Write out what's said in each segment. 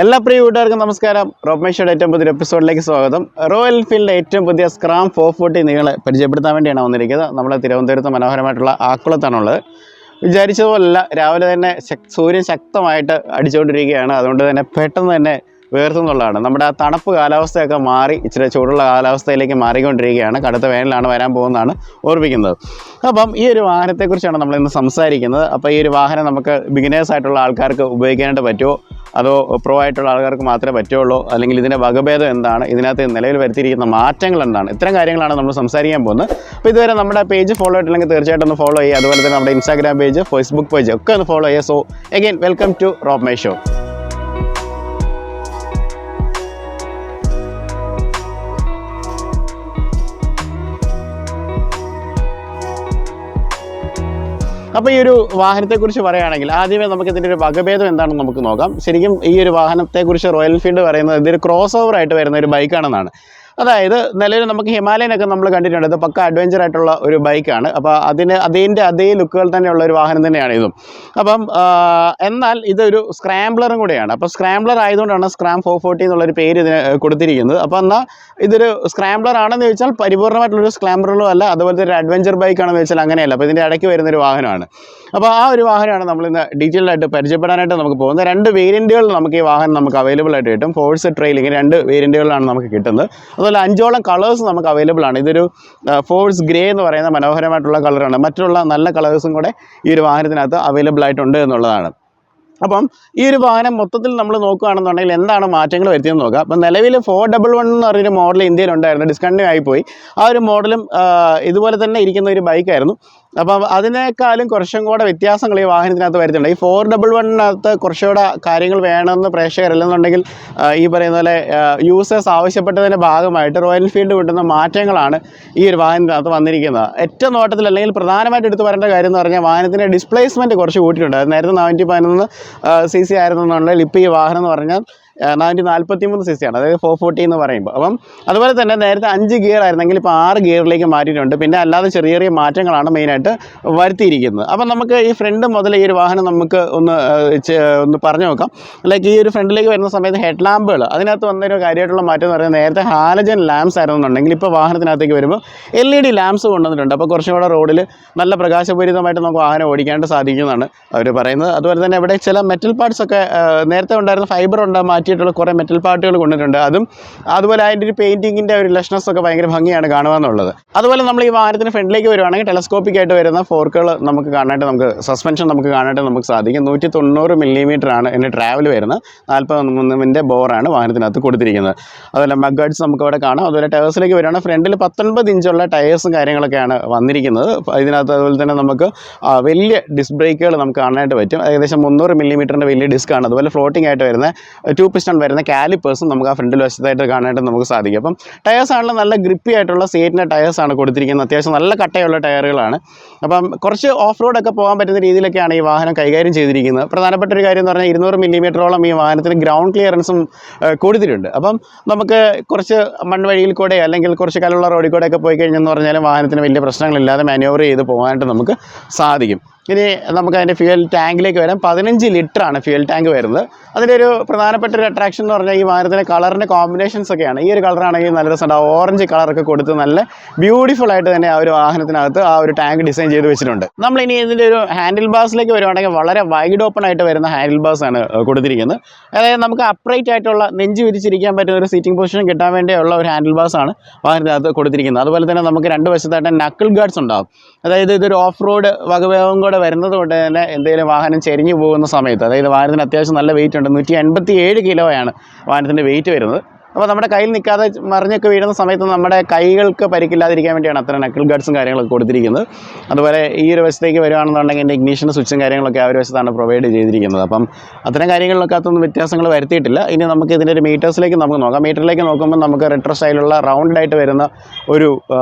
എല്ലാ പ്രിയ കൂട്ടുകാർക്കും നമസ്കാരം. റോബ് മൈഷോയുടെ ഏറ്റവും പുതിയ എപ്പിസോഡിലേക്ക് സ്വാഗതം. റോയൽ എൻഫീൽഡിൻ്റെ ഏറ്റവും പുതിയ സ്ക്രാം 440 നിങ്ങളെ പരിചയപ്പെടുത്താൻ വേണ്ടിയാണ് വന്നിരിക്കുന്നത്. നമ്മൾ തിരുവനന്തപുരത്ത് മനോഹരമായിട്ടുള്ള ആക്കുളത്താണുള്ളത്. വിചാരിച്ചതുപോലല്ല, രാവിലെ തന്നെ സൂര്യൻ ശക്തമായിട്ട് അടിച്ചുകൊണ്ടിരിക്കുകയാണ്. അതുകൊണ്ട് തന്നെ പെട്ടെന്ന് തന്നെ വേർത്തുന്നുള്ളതാണ്. നമ്മുടെ ആ തണുപ്പ് കാലാവസ്ഥയൊക്കെ മാറി ഇച്ചിരി ചൂടുള്ള കാലാവസ്ഥയിലേക്ക് മാറിക്കൊണ്ടിരിക്കുകയാണ്. കടുത്ത വേനലാണ് വരാൻ പോകുന്നതാണ് ഓർമ്മിക്കുന്നത്. അപ്പം ഈ ഒരു വാഹനത്തെക്കുറിച്ചാണ് നമ്മളിന്ന് സംസാരിക്കുന്നത്. അപ്പോൾ ഈ ഒരു വാഹനം നമുക്ക് ബിഗിനേഴ്സ് ആയിട്ടുള്ള ആൾക്കാർക്ക് ഉപയോഗിക്കാനായിട്ട് പറ്റുമോ, അതോ പ്രോ ആയിട്ടുള്ള ആൾക്കാർക്ക് മാത്രമേ പറ്റുള്ളൂ, അല്ലെങ്കിൽ ഇതിൻ്റെ വകഭേദം എന്താണ്, ഇതിനകത്ത് നിലവിൽ വരുത്തിയിരിക്കുന്ന മാറ്റങ്ങൾ എന്താണ്, ഇത്തരം കാര്യങ്ങളാണ് നമ്മൾ സംസാരിക്കാൻ പോകുന്നത്. അപ്പോൾ ഇതുവരെ നമ്മുടെ പേജ് ഫോളോ ആയിട്ടില്ലെങ്കിൽ തീർച്ചയായിട്ടും ഒന്ന് ഫോളോ ചെയ്യുക. അതുപോലെ തന്നെ നമ്മുടെ ഇൻസ്റ്റാഗ്രാം പേജ്, ഫേസ്ബുക്ക് പേജ് ഒക്കെ ഒന്ന് ഫോളോ ചെയ്യുക. So again welcome to rob my show. അപ്പോൾ ഈ ഒരു വാഹനത്തെക്കുറിച്ച് പറയുകയാണെങ്കിൽ ആദ്യമേ നമുക്ക് ഇതിൻ്റെ ഒരു വകഭേദം എന്താണെന്ന് നമുക്ക് നോക്കാം. ശരിക്കും ഈ ഒരു വാഹനത്തെക്കുറിച്ച് റോയൽ എൻഫീൽഡ് പറയുന്നത് ഇതൊരു ക്രോസ് ഓവർ ആയിട്ട് വരുന്ന ഒരു ബൈക്കാണെന്നാണ്. അതായത് നിലവിൽ നമുക്ക് ഹിമാലയനൊക്കെ നമ്മൾ കണ്ടിട്ടുണ്ട്. ഇത് പക്ക അഡ്വഞ്ചർ ആയിട്ടുള്ള ഒരു ബൈക്കാണ്. അപ്പോൾ അതിൻ്റെ അതേ ലുക്കുകൾ തന്നെയുള്ള ഒരു വാഹനം തന്നെയാണ് ഇതും. അപ്പം എന്നാൽ ഇതൊരു സ്ക്രാംബ്ലറും കൂടെയാണ്. അപ്പോൾ സ്ക്രാംബ്ലർ ആയതുകൊണ്ടാണ് സ്ക്രാം 440 എന്നുള്ളൊരു പേര് ഇതിന് കൊടുത്തിരിക്കുന്നത്. അപ്പോൾ എന്നാൽ ഇതൊരു സ്ക്രാംബ്ലർ ആണെന്ന് ചോദിച്ചാൽ പരിപൂർണ്ണമായിട്ടുള്ളൊരു സ്ക്രാംബ്ലറും അല്ല, അതുപോലത്തെ ഒരു അഡ്വഞ്ചർ ബൈക്കാണെന്ന് വെച്ചാൽ അങ്ങനെയല്ല. അപ്പോൾ ഇതിൻ്റെ ഇടയ്ക്ക് വരുന്നൊരു വാഹനമാണ്. അപ്പോൾ ആ ഒരു വാഹനമാണ് നമ്മളിന്ന് ഡീറ്റെയിൽ ആയിട്ട് പരിചയപ്പെടാനായിട്ട് നമുക്ക് പോകുന്നത്. രണ്ട് വേരിയൻറ്റുകൾ നമുക്ക് ഈ വാഹനം നമുക്ക് അവൈലബിൾ ആയിട്ട് കിട്ടും. ഫോഴ്സ് ട്രെയിൽ, ഇങ്ങനെ രണ്ട് വേരിയൻറ്റുകളാണ് നമുക്ക് കിട്ടുന്നത്. അതുപോലെ 5ഓളം കളേഴ്സ് നമുക്ക് അവൈലബിൾ ആണ്. ഇതൊരു ഫോഴ്സ് ഗ്രേ എന്ന് പറയുന്ന മനോഹരമായിട്ടുള്ള കളറാണ്. മറ്റുള്ള നല്ല കളേഴ്സും കൂടെ ഈ ഒരു വാഹനത്തിനകത്ത് അവൈലബിൾ ആയിട്ടുണ്ട് എന്നുള്ളതാണ്. അപ്പം ഈ ഒരു വാഹനം മൊത്തത്തിൽ നമ്മൾ നോക്കുകയാണെന്നുണ്ടെങ്കിൽ എന്താണ് മാറ്റങ്ങൾ വരുത്തിയെന്ന് നോക്കാം. അപ്പം നിലവിൽ 411 എന്ന് പറഞ്ഞൊരു മോഡൽ ഇന്ത്യയിലുണ്ടായിരുന്നു, ഡിസ്കണ്ടിന്യൂ ആയിപ്പോയി. ആ ഒരു മോഡലും ഇതുപോലെ തന്നെ ഇരിക്കുന്ന ഒരു ബൈക്കായിരുന്നു. അപ്പം അതിനേക്കാളും കുറച്ചും കൂടെ വ്യത്യാസങ്ങൾ ഈ വാഹനത്തിനകത്ത് വരുത്തുന്നുണ്ട്. ഈ 411-നകത്ത് കുറച്ചുകൂടെ കാര്യങ്ങൾ വേണമെന്ന് പ്രേക്ഷകരല്ലെന്നുണ്ടെങ്കിൽ ഈ പറയുന്ന പോലെ യൂസേഴ്സ് ആവശ്യപ്പെട്ടതിൻ്റെ ഭാഗമായിട്ട് റോയൽ എൻഫീൽഡ് കിട്ടുന്ന മാറ്റങ്ങളാണ് ഈ ഒരു വാഹനത്തിനകത്ത് വന്നിരിക്കുന്നത്. ഏറ്റവും നോട്ടത്തിൽ അല്ലെങ്കിൽ പ്രധാനമായിട്ട് എടുത്ത് പറയേണ്ട കാര്യം എന്ന് പറഞ്ഞാൽ വാഹനത്തിൻ്റെ ഡിസ്പ്ലേസ്മെൻറ്റ് കുറച്ച് കൂട്ടിയിട്ടുണ്ട്. അത് നേരത്തെ 411 cc ആയിരുന്നുണ്ടെങ്കിൽ ഇപ്പോൾ ഈ വാഹനം എന്ന് പറഞ്ഞാൽ 443 cc ആണ്, അതായത് 440 എന്ന് പറയുമ്പോൾ. അപ്പം അതുപോലെ തന്നെ നേരത്തെ 5 ഗിയർ ആയിരുന്നെങ്കിൽ ഇപ്പോൾ 6 ഗിയറിലേക്ക് മാറ്റിയിട്ടുണ്ട്. പിന്നെ അല്ലാതെ ചെറിയ ചെറിയ മാറ്റങ്ങളാണ് മെയിനായിട്ട് വരുത്തിയിരിക്കുന്നത്. അപ്പം നമുക്ക് ഈ ഫ്രണ്ട് മുതൽ ഈ ഒരു വാഹനം നമുക്ക് ഒന്ന് പറഞ്ഞു നോക്കാം. ലൈക്ക് ഈ ഒരു ഫ്രണ്ടിലേക്ക് വരുന്ന സമയത്ത് ഹെഡ് ലാമ്പുകൾ, അതിനകത്ത് വന്നൊരു കാര്യമായിട്ടുള്ള മാറ്റം എന്ന് പറയുന്നത് നേരത്തെ ഹാലജൻ ലാംപ്സ് ആയിരുന്നുണ്ടെങ്കിൽ ഇപ്പോൾ വാഹനത്തിനകത്തേക്ക് വരുമ്പോൾ LED ലാംപ്സ് കൊണ്ടുവന്നിട്ടുണ്ട്. അപ്പോൾ കുറച്ചും കൂടെ റോഡിൽ നല്ല പ്രകാശപൂരിതമായിട്ട് നമുക്ക് വാഹനം ഓടിക്കാനായിട്ട് സാധിക്കുന്നതാണ് അവർ പറയുന്നത്. അതുപോലെ തന്നെ ഇവിടെ ചില മെറ്റൽ പാർട്സ് ഒക്കെ നേരത്തെ ഉണ്ടായിരുന്ന ഫൈബർ മാറ്റിയിട്ടുള്ള കുറേ മെറ്റൽ പാർട്ടുകൾ കൊണ്ടിട്ടുണ്ട്. അതുപോലെ അതിൻ്റെ ഒരു പെയിൻറ്റിങ്ങിൻ്റെ ഒരു ലഷ്നസ് ഒക്കെ ഭയങ്കര ഭംഗിയാണ് കാണുക എന്നുള്ളത്. അതുപോലെ നമ്മൾ ഈ വാഹനത്തിന് ഫ്രണ്ടിലേക്ക് വരുവാണെങ്കിൽ ടെലസ്കോപ്പിക് ആയിട്ട് വരുന്ന ഫോർക്കുകൾ നമുക്ക് കാണാനായിട്ട്, നമുക്ക് സസ്പെൻഷൻ നമുക്ക് കാണാനായിട്ട് നമുക്ക് സാധിക്കും. 190 മില്ലിമീറ്ററാണ് ഇതിൻ്റെ ട്രാവൽ വരുന്നത്. 43 ബോറാണ് വാഹനത്തിനകത്ത് കൊടുത്തിരിക്കുന്നത്. അതുപോലെ മഗ്ഗാർഡ്സ് നമുക്ക് അവിടെ കാണാം. അതുപോലെ ടയേഴ്സിലേക്ക് വരുവാണെങ്കിൽ ഫ്രണ്ടിൽ 19 ഇഞ്ചുള്ള ടയേഴ്സും കാര്യങ്ങളൊക്കെയാണ് വന്നിരിക്കുന്നത്. ഇതിനകത്ത് അതുപോലെ തന്നെ നമുക്ക് വലിയ ഡിസ്ക് ബ്രേക്കുകൾ നമുക്ക് കാണാനായിട്ട് പറ്റും. ഏകദേശം 300 മില്ലിമീറ്ററിൻ്റെ വലിയ ഡിസ്ക്കാണ്. അതുപോലെ ഫ്ലോട്ടിംഗ് ആയിട്ട് വരുന്ന 2 പിസ്റ്റൺ വരുന്ന കാലിപ്പേഴ്സും നമുക്ക് ആ ഫ്രണ്ടിൽ വശത്തായിട്ട് കാണാനായിട്ട് നമുക്ക് സാധിക്കും. അപ്പം ടയേഴ്സ് ആണല്ലോ നല്ല ഗ്രിപ്പി ആയിട്ടുള്ള സീറ്റിൻ്റെ ടയേഴ്സാണ് കൊടുത്തിരിക്കുന്നത്. അത്യാവശ്യം നല്ല കട്ടയുള്ള ടയറുകളാണ്. അപ്പം കുറച്ച് ഓഫ് റോഡൊക്കെ പോകാൻ പറ്റുന്ന രീതിയിലൊക്കെയാണ് ഈ വാഹനം കൈകാര്യം ചെയ്തിരിക്കുന്നത്. പ്രധാനപ്പെട്ട ഒരു കാര്യം എന്ന് പറഞ്ഞാൽ 200 മില്ലിമീറ്ററോളം ഈ വാഹനത്തിന് ഗ്രൗണ്ട് ക്ലിയറൻസും കൊടുത്തിട്ടുണ്ട്. അപ്പം നമുക്ക് കുറച്ച് മൺവഴിയിൽ കൂടെ അല്ലെങ്കിൽ കുറച്ച് കല്ലുള്ള റോഡിൽ കൂടെയൊക്കെ പോയി കഴിഞ്ഞെന്ന് പറഞ്ഞാലും വാഹനത്തിന് വലിയ പ്രശ്നങ്ങളില്ലാതെ മാനുവർ ചെയ്ത് പോകാനായിട്ട് നമുക്ക് സാധിക്കും. ഇനി നമുക്ക് അതിൻ്റെ ഫ്യൂൽ ടാങ്കിലേക്ക് വരാം. 15 ലിറ്ററാണ് ഫ്യൂൽ ടാങ്ക് വരുന്നത്. അതിൻ്റെ ഒരു പ്രധാനപ്പെട്ട ഒരു അട്രാക്ഷൻ എന്ന് പറഞ്ഞാൽ ഈ വാഹനത്തിൻ്റെ കളറിൻ്റെ കോമ്പിനേഷൻസ് ഒക്കെയാണ്. ഈ ഒരു കളറാണെങ്കിൽ നല്ല രസമുണ്ട്. ഓറഞ്ച് കളറൊക്കെ കൊടുത്ത് നല്ല ബ്യൂട്ടിഫുൾ ആയിട്ട് തന്നെ ആ ഒരു വാഹനത്തിനകത്ത് ആ ഒരു ടാങ്ക് ഡിസൈൻ ചെയ്ത് വെച്ചിട്ടുണ്ട്. നമ്മളിനി ഇതിൻ്റെ ഒരു ഹാൻഡിൽ ബാസിലേക്ക് വരുവാണെങ്കിൽ വളരെ വൈഡ് ഓപ്പൺ ആയിട്ട് വരുന്ന ഹാൻഡിൽ ബാസാണ് കൊടുത്തിരിക്കുന്നത്. അതായത് നമുക്ക് അപ്രൈറ്റ് ആയിട്ടുള്ള നെഞ്ച് വിരിച്ചിരിക്കാൻ പറ്റുന്ന ഒരു സീറ്റിംഗ് പൊസിഷൻ കിട്ടാൻ വേണ്ടിയുള്ള ഒരു ഹാൻഡിൽ ബാസാണ് വാഹനത്തിനകത്ത് കൊടുത്തിരിക്കുന്നത്. അതുപോലെ തന്നെ നമുക്ക് രണ്ട് വശത്തായിട്ട് നക്കിൾ ഗാർഡ്സ് ഉണ്ടാകും. അതായത് ഇതൊരു ഓഫ് റോഡ് വകഭേദം കൂടെ വരുന്നത് കൊണ്ട് തന്നെ എന്തെങ്കിലും വാഹനം ചെരിഞ്ഞു പോകുന്ന സമയത്ത്, അതായത് വാഹനത്തിന് അത്യാവശ്യം നല്ല വെയിറ്റ് ഉണ്ട്, 187 കിലോയാണ് വാഹനത്തിൻ്റെ വെയിറ്റ് വരുന്നത്. അപ്പോൾ നമ്മുടെ കയ്യിൽ നിൽക്കാതെ മറിഞ്ഞൊക്കെ വീഴുന്ന സമയത്ത് നമ്മുടെ കൈകൾക്ക് പരിക്കില്ലാതിരിക്കാൻ വേണ്ടിയാണ് അത്ര നക്കിൾ ഗാർഡ്സും കാര്യങ്ങളൊക്കെ കൊടുത്തിരിക്കുന്നത്. അതുപോലെ ഈ ഒരു വശത്തേക്ക് വരുവാണെന്നുണ്ടെങ്കിൽ എൻ്റെ ഇഗ്നീഷൻ സ്വിച്ചും കാര്യങ്ങളൊക്കെ ആ ഒരു വശത്താണ് പ്രൊവൈഡ് ചെയ്തിരിക്കുന്നത്. അപ്പം അത്തരം കാര്യങ്ങളിലൊക്കെ അതൊന്നും വ്യത്യാസങ്ങൾ വരുത്തിയിട്ടില്ല. ഇനി നമുക്ക് ഇതിൻ്റെ ഒരു മീറ്റേഴ്സിലേക്ക് നമുക്ക് നോക്കാം. മീറ്ററിലേക്ക് നോക്കുമ്പോൾ നമുക്ക് റെട്രോ സ്റ്റൈലുള്ള റൗണ്ടായിട്ട് വരുന്ന ഒരു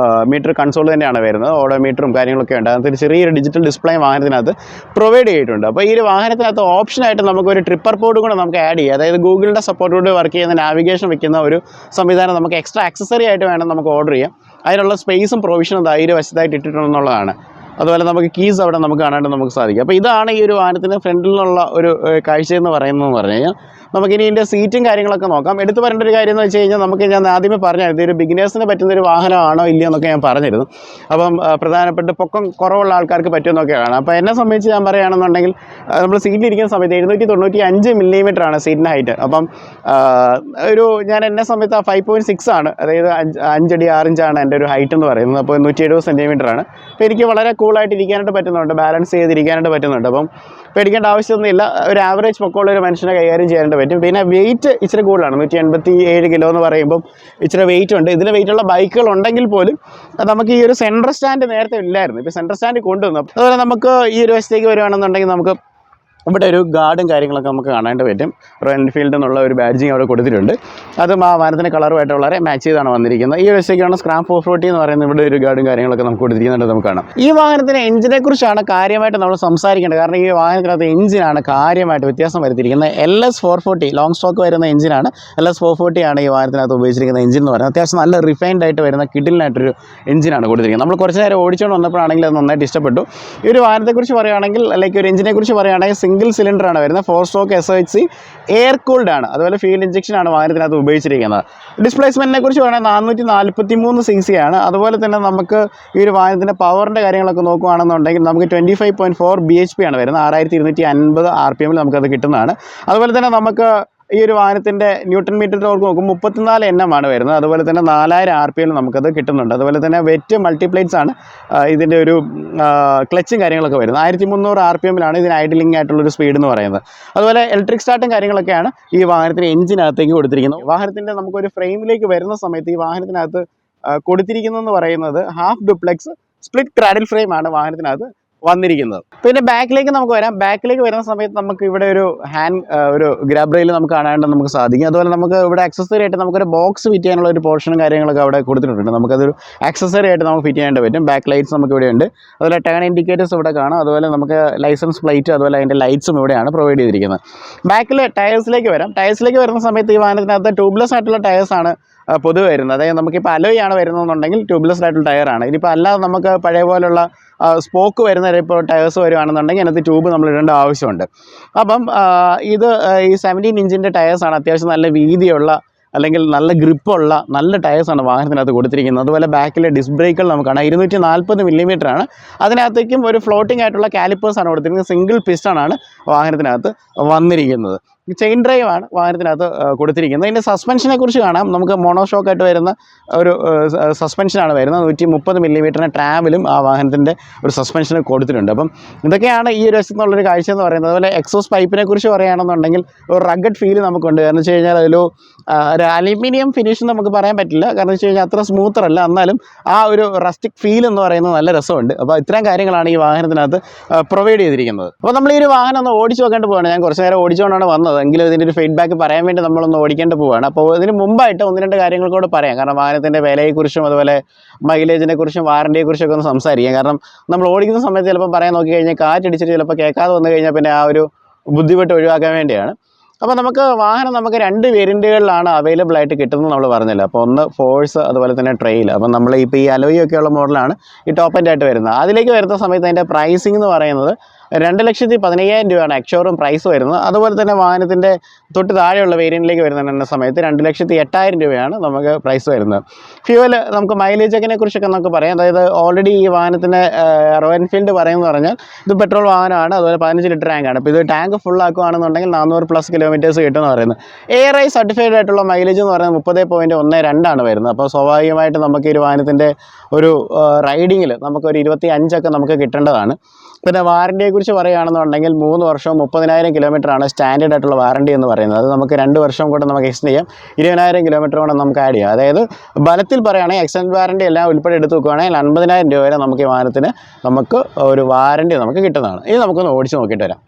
മീറ്റർ കൺസോൾ തന്നെയാണ് വരുന്നത്. ഓഡോ മീറ്ററും കാര്യങ്ങളൊക്കെ ഉണ്ട്. അതിനകത്ത് ചെറിയൊരു ഡിജിറ്റൽ ഡിസ്പ്ലേ വാഹനത്തിനകത്ത് പ്രൊവൈഡ് ചെയ്തിട്ടുണ്ട്. അപ്പോൾ ഈ ഒരു വാഹനത്തിനകത്ത് ഓപ്ഷനായിട്ട് നമുക്കൊരു ട്രിപ്പർ പോഡ് കൂടെ നമുക്ക് ആഡ് ചെയ്യാം. അതായത് ഗൂഗിളിൻ്റെ സപ്പോർട്ടോട് വർക്ക് ചെയ്യുന്ന നാവിഗേഷൻ വെക്കുന്ന ഒരു സംവിധാനം നമുക്ക് എക്സ്ട്രാ ആക്സസറി ആയിട്ട് വേണം നമുക്ക് ഓർഡർ ചെയ്യാം. അതിനുള്ള സ്പേസും പ്രൊവിഷനും ധൈര്യ വശത്തായിട്ട് ഇട്ടിട്ടുണ്ടെന്നുള്ളതാണ്. അതുപോലെ നമുക്ക് കീസ് അവിടെ നമുക്ക് കാണാനായിട്ട് നമുക്ക് സാധിക്കും. അപ്പോൾ ഇതാണ് ഈ ഒരു വാഹനത്തിന് ഫ്രണ്ടിൽ നിന്നുള്ള ഒരു കാഴ്ചയെന്ന് പറയുന്നതെന്ന് പറഞ്ഞു കഴിഞ്ഞാൽ നമുക്കിനി ഇതിൻ്റെ സീറ്റും കാര്യങ്ങളൊക്കെ നോക്കാം. എടുത്തു പറയേണ്ട ഒരു കാര്യം എന്ന് വെച്ച് കഴിഞ്ഞാൽ നമുക്ക് ഞാൻ ആദ്യമേ പറഞ്ഞായിരുന്നു ഇതൊരു ബിഗിനേഴ്സിന് പറ്റുന്നൊരു വാഹനമാണോ ഇല്ലയോ എന്നൊക്കെ ഞാൻ പറഞ്ഞിരുന്നു. അപ്പം പ്രധാനപ്പെട്ട പൊക്കം കുറവുള്ള ആൾക്കാർക്ക് പറ്റുമെന്നൊക്കെയാണ്. അപ്പോൾ എന്നെ സംബന്ധിച്ച് ഞാൻ പറയുകയാണെന്നുണ്ടെങ്കിൽ നമ്മൾ സീറ്റിലിരിക്കുന്ന സമയത്ത് 795 മില്ലിമീറ്ററാണ് സീറ്റിൻ്റെ ഹൈറ്റ്. അപ്പം ഞാൻ എന്നെ സമയത്ത് ആ 5.6 ആണ്, അതായത് 5 അടി 6 ഇഞ്ചാണ് എൻ്റെ ഒരു ഹൈറ്റ് എന്ന് പറയുന്നത്. അപ്പോൾ 170 സെൻറ്റിമീറ്ററാണ്. അപ്പോൾ എനിക്ക് വളരെ കൂളായിട്ട് ഇരിക്കാനായിട്ട് പറ്റുന്നുണ്ട്, ബാലൻസ് ചെയ്തിരിക്കാനായിട്ട് പറ്റുന്നുണ്ട്. അപ്പം പേടിക്കേണ്ട ആവശ്യമൊന്നുമില്ല. ഒരു ആവറേജ് പൊക്കമുള്ള ഒരു മനുഷ്യനെ കൈകാര്യം ചെയ്യാനായിട്ട് പറ്റും. പിന്നെ വെയിറ്റ് ഇച്ചിരി കൂടുതലാണ്, 187 കിലോ എന്ന് പറയുമ്പം ഇച്ചിരി വെയിറ്റ് ഉണ്ട്. ഇതിൽ വെയിറ്റുള്ള ബൈക്കുകൾ ഉണ്ടെങ്കിൽ പോലും നമുക്ക് ഈ ഒരു സെൻട്രൽ സ്റ്റാൻഡ് നേരത്തെ ഇല്ലായിരുന്നു, ഇപ്പോൾ സെൻട്രൽ സ്റ്റാൻഡ് കൊണ്ടുവന്നു. അതുപോലെ നമുക്ക് ഈ ഒരു വശത്തേക്ക് വരുവാണെന്നുണ്ടെങ്കിൽ നമുക്ക് ഇവിടെ ഒരു ഗാർഡും കാര്യങ്ങളൊക്കെ നമുക്ക് കാണാനായിട്ട് പറ്റും. റോയൽ എൻഫീൽഡ് എന്നുള്ള ഒരു ബാഡ്ജിങ് അവിടെ കൊടുത്തിട്ടുണ്ട്. അതും ആ വാഹനത്തിൻ്റെ കളറുമായിട്ട് വളരെ മാച്ച് ചെയ്താണ് വന്നിരിക്കുന്നത്. ഈ വശത്തേക്കാണ് സ്ക്രാം 440 എന്ന് പറയുന്നത്. ഇവിടെ ഒരു ഗാർഡും കാര്യങ്ങളൊക്കെ നമുക്ക് കൊടുത്തിരിക്കുന്നുണ്ട്, നമുക്ക് കാണാം. ഈ വാഹനത്തിൻ്റെ എഞ്ചിനെ കുറിച്ചാണ് കാര്യമായിട്ട് നമ്മൾ സംസാരിക്കേണ്ടത്. കാരണം ഈ വാഹനത്തിനകത്ത് എഞ്ചിനാണ് കാര്യമായിട്ട് വ്യത്യാസം വരുത്തിയിരിക്കുന്നത്. LS440 ലോങ് സ്റ്റോക്ക് വരുന്ന എഞ്ചിനാണ്. LS440 ആണ് ഈ വാഹനത്തിനകത്ത് ഉപയോഗിച്ചിരിക്കുന്ന എഞ്ചിൻ എന്ന് പറയുന്നത്. അത്യാവശ്യം നല്ല റിഫൈൻഡ് ആയിട്ട് വരുന്ന കിഡിലിനായിട്ടൊരു എഞ്ചിനാണ് കൊടുത്തിരിക്കുന്നത്. നമ്മൾ കുറച്ച് നേരം ഓടിച്ചുകൊണ്ട് വന്നപ്പോഴാണെങ്കിൽ അത് നന്നായിട്ട് ഇഷ്ടപ്പെട്ടു. ഈ ഒരു വാഹനത്തെക്കുറിച്ച് പറയുകയാണെങ്കിൽ, അല്ലെങ്കിൽ ഒരു എഞ്ചിനെ കുറിച്ച് പറയുകയാണെങ്കിൽ സിംഗിൾ സിലിണ്ടറാണ് വരുന്നത്. 4 സ്ട്രോക്ക് SOHC എയർ കൂൾഡ് ആണ്. അതുപോലെ ഫ്യൂൽ ഇഞ്ചക്ഷൻ ആണ് വാഹനത്തിനകത്ത് ഉപയോഗിച്ചിരിക്കുന്നത്. ഡിസ്പ്ലേസ്മെൻറ്റിനെ കുറിച്ച് പറയുന്നത് 443 cc ആണ്. അതുപോലെ തന്നെ നമുക്ക് ഈ ഒരു വാഹനത്തിൻ്റെ പവറിൻ്റെ കാര്യങ്ങളൊക്കെ നോക്കുകയാണെന്നുണ്ടെങ്കിൽ നമുക്ക് 25.4 bhp ആണ് വരുന്നത്. 6250 RPM നമുക്കത് കിട്ടുന്നതാണ്. അതുപോലെ തന്നെ നമുക്ക് ഈ ഒരു വാഹനത്തിൻ്റെ ന്യൂട്ടൺ മീറ്റർ ടോർക്ക് നോക്കുമ്പോൾ 34 Nm ആണ് വരുന്നത്. അതുപോലെ തന്നെ 4000 RPM നമുക്കത് കിട്ടുന്നുണ്ട്. അതുപോലെ തന്നെ വെറ്റ് മൾട്ടിപ്ലേറ്റ്സ് ആണ് ഇതിൻ്റെ ഒരു ക്ലച്ചും കാര്യങ്ങളൊക്കെ വരുന്നത്. 1300 RPM ഇതിന് ഐഡലിംഗ് ആയിട്ടുള്ളൊരു സ്പീഡ് എന്ന് പറയുന്നത്. അതുപോലെ ഇലക്ട്രിക് സ്റ്റാർട്ടും കാര്യങ്ങളൊക്കെയാണ് ഈ വാഹനത്തിന് എഞ്ചിനകത്തേക്ക് കൊടുത്തിരിക്കുന്നത്. വാഹനത്തിൻ്റെ നമുക്കൊരു ഫ്രെയിമിലേക്ക് വരുന്ന സമയത്ത് ഈ വാഹനത്തിനകത്ത് കൊടുത്തിരിക്കുന്നതെന്ന് പറയുന്നത് half duplex split cradle frame ആണ് വാഹനത്തിനകത്ത് വന്നിരിക്കുന്നത്. പിന്നെ ബാക്കിലേക്ക് നമുക്ക് വരാം. ബാക്കിലേക്ക് വരുന്ന സമയത്ത് നമുക്ക് ഇവിടെ ഒരു ഗ്രാബ് റെയിൽ നമുക്ക് കാണാണ്ട് നമുക്ക് സാധിക്കും. അതുപോലെ നമുക്ക് ഇവിടെ ആക്സസറി ആയിട്ട് നമുക്കൊരു ബോക്സ് ഫിറ്റ് ചെയ്യാനുള്ള ഒരു പോർഷനും കാര്യങ്ങളൊക്കെ അവിടെ കൊടുത്തിട്ടുണ്ട്. നമുക്കതൊരു ആക്സസറി ആയിട്ട് നമുക്ക് ഫിറ്റ് ചെയ്യാനായിട്ട് പറ്റും. ബാക്ക് ലൈറ്റ്സ് നമുക്ക് ഇവിടെ ഉണ്ട്. അതുപോലെ ടേൺ ഇൻഡിക്കേറ്റേഴ്സ് ഇവിടെ കാണാം. അതുപോലെ നമുക്ക് ലൈസൻസ് പ്ലേറ്റ്, അതുപോലെ അതിൻ്റെ ലൈറ്റ്സും ഇവിടെയാണ് പ്രൊവൈഡ് ചെയ്തിരിക്കുന്നത്. ബാക്കിൽ ടയേഴ്സിലേക്ക് വരാം. ടയേഴ്സിലേക്ക് വരുന്ന സമയത്ത് ഈ വാഹനത്തിനകത്ത് ട്യൂബ്ലെസ് ആയിട്ടുള്ള ടയേഴ്സാണ് പൊതുവെ വരുന്നത്. അതായത് നമുക്കിപ്പോൾ അലോയാണ് വരുന്നതെന്നുണ്ടെങ്കിൽ ട്യൂബ്ലെസ് ആയിട്ടുള്ള ടയറാണ്. ഇനിയിപ്പോൾ അല്ലാതെ നമുക്ക് പഴയ പോലുള്ള സ്പോക്ക് വരുന്ന ഇപ്പോൾ ടയേഴ്സ് വരുവാണെന്നുണ്ടെങ്കിൽ അതിനകത്ത് ട്യൂബ് നമ്മൾ ഇടേണ്ട ആവശ്യമുണ്ട്. അപ്പം ഇത് ഈ 17 ഇഞ്ചിൻ്റെ ടയേഴ്സാണ്. അത്യാവശ്യം നല്ല വീതിയുള്ള അല്ലെങ്കിൽ നല്ല ഗ്രിപ്പുള്ള നല്ല ടയേഴ്സാണ് വാഹനത്തിനകത്ത് കൊടുത്തിരിക്കുന്നത്. അതുപോലെ ബാക്കിലെ ഡിസ്ക് ബ്രേക്കുകൾ നമുക്ക് കാണാം. 240 മില്ലിമീറ്ററാണ്. അതിനകത്തേക്കും ഒരു ഫ്ലോട്ടിംഗ് ആയിട്ടുള്ള കാലിപ്പേഴ്സാണ് കൊടുത്തിരിക്കുന്നത്. സിംഗിൾ പിസ്റ്റണാണ് വാഹനത്തിനകത്ത് വന്നിരിക്കുന്നത്. ചെയിൻ ഡ്രൈവ് ആണ് വാഹനത്തിനകത്ത് കൊടുത്തിരിക്കുന്നത്. ഇതിൻ്റെ സസ്പെൻഷനെ കുറിച്ച് കാണാം. നമുക്ക് മോണോഷോക്കായിട്ട് വരുന്ന ഒരു സസ്പെൻഷനാണ് വരുന്നത്. 130 മില്ലിമീറ്ററിന് ട്രാവലും ആ വാഹനത്തിൻ്റെ ഒരു സസ്പെൻഷന് കൊടുത്തിട്ടുണ്ട്. അപ്പം ഇതൊക്കെയാണ് ഈ ഒരു വശത്തുനിന്നുള്ളൊരു കാഴ്ച എന്ന് പറയുന്നത്. അതുപോലെ എക്സോസ് പൈപ്പിനെ കുറിച്ച് പറയുകയാണെന്നുണ്ടെങ്കിൽ ഒരു റഗഡ് ഫീൽ നമുക്കുണ്ട്. കാരണം വെച്ച് കഴിഞ്ഞാൽ ഒരു അലുമിനിയം ഫിനിഷ് നമുക്ക് പറയാൻ പറ്റില്ല. കാരണം വെച്ച് കഴിഞ്ഞാൽ അത്ര സ്മൂത്തറല്ല, എന്നാലും ആ ഒരു റസ്റ്റിക് ഫീൽ എന്ന് പറയുന്നത് നല്ല രസമുണ്ട്. അപ്പോൾ ഇത്തരം കാര്യങ്ങളാണ് ഈ വാഹനത്തിനകത്ത് പ്രൊവൈഡ് ചെയ്തിരിക്കുന്നത്. അപ്പോൾ നമ്മൾ ഈ ഒരു വാഹനം ഒന്ന് ഓടിച്ച് നോക്കേണ്ടി പോവുകയാണ്. ഞാൻ കുറച്ച് നേരം ഓടിച്ചുകൊണ്ടാണ് വന്നത്, എങ്കിലും ഇതിൻ്റെ ഒരു ഫീഡ്ബാക്ക് പറയാൻ വേണ്ടി നമ്മളൊന്ന് ഓടിക്കേണ്ടി പോവുകയാണ്. അപ്പോൾ ഇതിന് മുമ്പായിട്ട് 1-2 കാര്യങ്ങൾ കൂടെ പറയാം. കാരണം വാഹനത്തിൻ്റെ വിലയെക്കുറിച്ചും അതുപോലെ മൈലേജിനെ കുറിച്ചും വാറണ്ടിയെക്കുറിച്ചൊക്കെ ഒന്ന് സംസാരിക്കാം. കാരണം നമ്മൾ ഓടിക്കുന്ന സമയത്ത് ചിലപ്പോൾ പറയാൻ നോക്കിക്കഴിഞ്ഞാൽ കാറ്റടിച്ചിട്ട് ചിലപ്പോൾ കേൾക്കാതെ വന്നു കഴിഞ്ഞാൽ പിന്നെ ആ ഒരു ബുദ്ധിമുട്ട് ഒഴിവാക്കാൻ വേണ്ടിയാണ്. അപ്പോൾ നമുക്ക് 2 വേരിയൻറ്റുകളിലാണ് അവൈലബിൾ ആയിട്ട് കിട്ടുന്നത് നമ്മൾ പറഞ്ഞല്ലോ. അപ്പോൾ ഒന്ന് ഫോഴ്സ്, അതുപോലെ തന്നെ ട്രെയിൽ. അപ്പം നമ്മൾ ഇപ്പോൾ ഈ അലോയൊക്കെയുള്ള മോഡലാണ് ഈ ടോപ്പ് എൻഡ് ആയിട്ട് വരുന്നത്. അതിലേക്ക് വരുന്ന സമയത്ത് അതിൻ്റെ പ്രൈസിംഗ് എന്ന് പറയുന്നത് 2,15,000 രൂപയാണ് എക്സ്ഷോറൂം പ്രൈസ് വരുന്നത്. അതുപോലെ തന്നെ വാഹനത്തിൻ്റെ തൊട്ട് താഴെയുള്ള വേരിയൻറ്റിലേക്ക് വരുന്ന സമയത്ത് 2,08,000 രൂപയാണ് നമുക്ക് പ്രൈസ് വരുന്നത്. ഫ്യൂവൽ നമുക്ക് മൈലേജൊക്കെ കുറിച്ചൊക്കെ നമുക്ക് പറയാം. അതായത് ഓൾറെഡി ഈ വാഹനത്തിൻ്റെ റോയൽ എൻഫീൽഡ് പറയുന്നത് പറഞ്ഞാൽ ഇത് പെട്രോൾ വാഹനമാണ്. അതുപോലെ 15 ലിറ്റർ ടാങ്കാണ്. അപ്പോൾ ഇത് ടാങ്ക് ഫുൾ ആക്കുകയാണെന്നുണ്ടെങ്കിൽ 400+ കിലോമീറ്റേഴ്സ് കിട്ടുമെന്ന് പറയുന്നത്. ARAI സർട്ടിഫൈഡ് ആയിട്ടുള്ള മൈലേജ് എന്ന് പറയുന്നത് 30.12 ആണ് വരുന്നത്. അപ്പോൾ സ്വാഭാവികമായിട്ട് നമുക്ക് ഈ ഒരു വാഹനത്തിൻ്റെ ഒരു റൈഡിങ്ങിൽ നമുക്കൊരു 25 നമുക്ക് കിട്ടേണ്ടതാണ്. പിന്നെ വാറണ്ടിയെക്കുറിച്ച് പറയുകയാണെന്നുണ്ടെങ്കിൽ 3 വർഷവും 30,000 കിലോമീറ്ററാണ് സ്റ്റാൻഡേർഡ് ആയിട്ടുള്ള വാറണ്ടി എന്ന് പറയുന്നത്. അത് നമുക്ക് 2 വർഷം കൂടെ നമുക്ക് എക്സ്റ്റെൻഡ് ചെയ്യാം. 20,000 കിലോമീറ്റർ കൂടെ നമുക്ക് ആഡ് ചെയ്യാം. അതായത് ബലത്തിൽ പറയുകയാണെങ്കിൽ എക്സ്റ്റൻഡ് വാറണ്ടി എല്ലാം ഉൾപ്പെടെ എടുത്ത് വെക്കുകയാണെങ്കിൽ 50,000 രൂപ വരെ നമുക്ക് ഈ വാഹനത്തിന് നമുക്ക് ഒരു വാറണ്ടി നമുക്ക് കിട്ടുന്നതാണ്. ഇത് നമുക്കൊന്ന് ഓടിച്ച് നോക്കിയിട്ട് വരാം.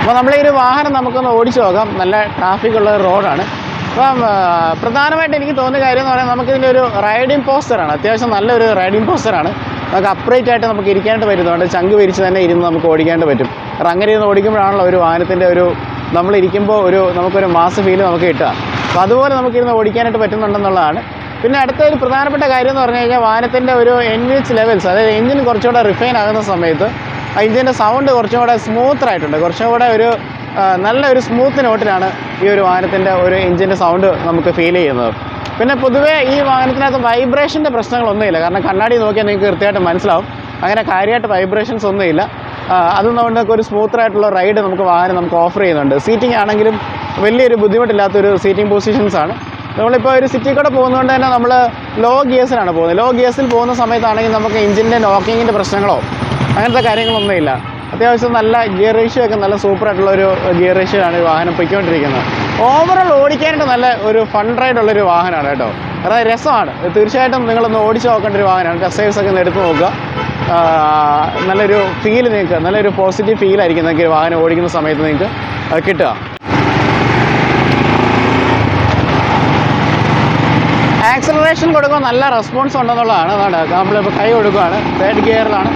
അപ്പോൾ നമ്മൾ ഈ ഒരു വാഹനം നമുക്കൊന്ന് ഓടിച്ച് നോക്കാം. നല്ല ട്രാഫിക്കുള്ള റോഡാണ്. അപ്പം പ്രധാനമായിട്ട് എനിക്ക് തോന്നിയ കാര്യം എന്ന് പറയുന്നത് നമുക്കിതിൻ്റെ ഒരു റൈഡിങ് പോസ്റ്ററാണ്. അത്യാവശ്യം നല്ലൊരു റൈഡിങ് പോസ്റ്ററാണ്. നമുക്ക് അപ്രൈറ്റ് ആയിട്ട് നമുക്ക് ഇരിക്കാനായിട്ട് പറ്റുന്നുണ്ട്. ചങ്ക് വിരിച്ച് തന്നെ ഇരുന്ന് നമുക്ക് ഓടിക്കാനായിട്ട് പറ്റും. അങ്ങനെ ഇരുന്ന് ഓടിക്കുമ്പോഴാണല്ലോ ഒരു വാഹനത്തിൻ്റെ ഒരു നമ്മളിരിക്കുമ്പോൾ നമുക്കൊരു മാസ് ഫീല് നമുക്ക് കിട്ടുക. അപ്പോൾ അതുപോലെ നമുക്കിരുന്ന് ഓടിക്കാനായിട്ട് പറ്റുന്നുണ്ടെന്നുള്ളതാണ്. പിന്നെ അടുത്ത ഒരു പ്രധാനപ്പെട്ട കാര്യം എന്ന് പറഞ്ഞു കഴിഞ്ഞാൽ വാഹനത്തിൻ്റെ ഒരു എൻജിൻ ലെവൽസ്, അതായത് എൻജിൻ കുറച്ചുകൂടെ റിഫൈൻ ആകുന്ന സമയത്ത് എൻജിൻ്റെ സൗണ്ട് കുറച്ചും കൂടെ സ്മൂത്തറായിട്ടുണ്ട്. കുറച്ചും കൂടെ ഒരു നല്ലൊരു സ്മൂത്ത് നോട്ടിലാണ് ഈ ഒരു വാഹനത്തിൻ്റെ ഒരു എഞ്ചിൻ്റെ സൗണ്ട് നമുക്ക് ഫീൽ ചെയ്യുന്നത്. പിന്നെ പൊതുവേ ഈ വാഹനത്തിനകത്ത് വൈബ്രേഷൻ്റെ പ്രശ്നങ്ങളൊന്നുമില്ല. കാരണം കണ്ണാടി നോക്കിയാൽ നിങ്ങൾക്ക് കൃത്യമായിട്ട് മനസ്സിലാവും അങ്ങനെ കാര്യമായിട്ട് വൈബ്രേഷൻസ് ഒന്നുമില്ല. അതുകൊണ്ട് ഒരു സ്മൂത്തായിട്ടുള്ള റൈഡ് വാഹനം നമുക്ക് ഓഫർ ചെയ്യുന്നുണ്ട്. സീറ്റിംഗ് ആണെങ്കിലും വലിയൊരു ബുദ്ധിമുട്ടില്ലാത്തൊരു സീറ്റിംഗ് പൊസിഷൻസാണ്. നമ്മളിപ്പോൾ ഒരു സിറ്റി കൂടെ പോകുന്നതുകൊണ്ട് തന്നെ നമ്മൾ ലോ ഗിയേഴ്സിലാണ് പോകുന്നത്. ലോ ഗിയേഴ്സിൽ പോകുന്ന സമയത്താണെങ്കിൽ നമുക്ക് എഞ്ചിൻ്റെ നോക്കിങ്ങിൻ്റെ പ്രശ്നങ്ങളോ അങ്ങനത്തെ കാര്യങ്ങളൊന്നുമില്ല. അത്യാവശ്യം നല്ല ഗിയർ റേഷ്യോ ഒക്കെ നല്ല സൂപ്പറായിട്ടുള്ളൊരു ഗിയർ റേഷ്യോ ആണ് ഈ വാഹനം പൊയ്ക്കൊണ്ടിരിക്കുന്നത്. ഓവറോൾ ഓടിക്കാനായിട്ട് നല്ല ഒരു ഫൺ റൈഡുള്ളൊരു വാഹനമാണ് കേട്ടോ. അതായത് രസമാണ്. തീർച്ചയായിട്ടും നിങ്ങളൊന്ന് ഓടിച്ച് നോക്കേണ്ട ഒരു വാഹനമാണ്. ടെസ്റ്റ് ഡ്രൈവ്സ് ഒക്കെ ഒന്ന് എടുത്ത് നോക്കുക. നല്ലൊരു ഫീൽ നിങ്ങൾക്ക് നല്ലൊരു പോസിറ്റീവ് ഫീലായിരിക്കും നിങ്ങൾക്ക് ഈ വാഹനം ഓടിക്കുന്ന സമയത്ത് നിങ്ങൾക്ക് കിട്ടുക. ആക്സലറേഷൻ കൊടുക്കുമ്പോൾ നല്ല റെസ്പോൺസ് ഉണ്ടെന്നുള്ളതാണ്. അതാണ് നമ്മളിപ്പോൾ കൈ കൊടുക്കുകയാണ്, തേർഡ് ഗിയറിലാണ്.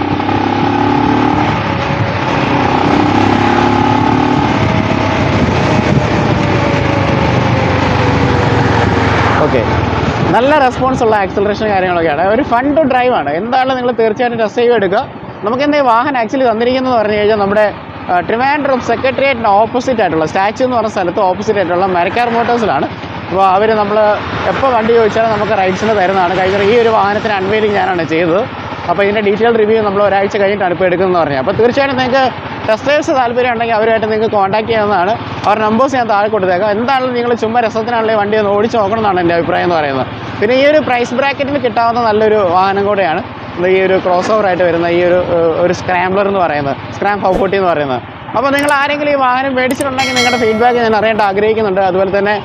ഓക്കെ, നല്ല റെസ്പോൺസ് ഉള്ള ആക്സലറേഷൻ കാര്യങ്ങളൊക്കെയാണ്. ഒരു ഫൺ ടു ഡ്രൈവ് ആണ്. എന്തായാലും നിങ്ങൾ തീർച്ചയായിട്ടും ടെസ്റ്റ് ഡ്രൈവ് എടുക്കുക. നമുക്കെന്താ ഈ വാഹനം ആക്ച്വലി തന്നിരിക്കുന്നത് പറഞ്ഞു കഴിഞ്ഞാൽ നമ്മുടെ ട്രിവാൻഡ്രം സെക്രട്ടേറിയറ്റിന് ഓപ്പോസിറ്റ് ആയിട്ടുള്ള സ്റ്റാച്യു എന്ന് പറഞ്ഞ സ്ഥലത്ത് ഓപ്പോസിറ്റ് ആയിട്ടുള്ള മരക്കാർ മോട്ടോഴ്സിലാണ്. അപ്പോൾ അവർ നമ്മൾ എപ്പോൾ വണ്ടി ചോദിച്ചാലും നമുക്ക് റൈഡ്സിന് തരുന്നതാണ്. കഴിഞ്ഞ ഈ ഒരു വാഹനത്തിന് അൺവെയിലിംഗ് ഞാനാണ് ചെയ്തത്. അപ്പോൾ ഇതിൻ്റെ ഡീറ്റെയിൽ റിവ്യൂ നമ്മൾ ഒരാഴ്ച കഴിഞ്ഞിട്ടാണ് ഇപ്പോൾ എടുക്കുന്നതെന്ന് പറഞ്ഞത്. അപ്പോൾ തീർച്ചയായിട്ടും നിങ്ങൾക്ക് ടെസ്റ്റ് ഡ്രൈവ്സ് താല്പര്യം ഉണ്ടെങ്കിൽ അവരുമായിട്ട് നിങ്ങൾക്ക് കോൺടാക്ട് ചെയ്യാവുന്നതാണ്. അവരുടെ നമ്പേഴ്സ് ഞാൻ താഴെ കൊടുത്തേക്കാം. എന്താണെങ്കിലും നിങ്ങൾ ചുമ്മാ രസത്തിനാണെങ്കിൽ വണ്ടി ഒന്ന് ഓടിച്ച് നോക്കണം എന്നാണ് എൻ്റെ അഭിപ്രായം എന്ന് പറയുന്നത്. പിന്നെ ഈ ഒരു പ്രൈസ് ബ്രാക്കറ്റിൽ കിട്ടാവുന്ന നല്ലൊരു വാഹനം കൂടെയാണ് ഈ ഒരു ക്രോസ് ഓവറായിട്ട് വരുന്ന ഈ ഒരു സ്ക്രാംബ്ലർ എന്ന് പറയുന്നത്, സ്ക്രാം 440 എന്ന് പറയുന്നത്. അപ്പോൾ നിങ്ങൾ ആരെങ്കിലും ഈ വാഹനം മേടിച്ചിട്ടുണ്ടെങ്കിൽ നിങ്ങളുടെ ഫീഡ്ബാക്ക് ഞാൻ അറിയേണ്ട ആഗ്രഹിക്കുന്നുണ്ട്. അതുപോലെ തന്നെ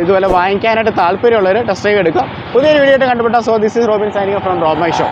ഇതുപോലെ വാങ്ങിക്കാനായിട്ട് താല്പര്യമുള്ളവർ ടെസ്റ്റ് ഡ്രൈവ് എടുക്കുക. പുതിയൊരു വീഡിയോ ആയിട്ട് കണ്ടുപിട്ടാൽ. So this is Robin signing from Rob my show.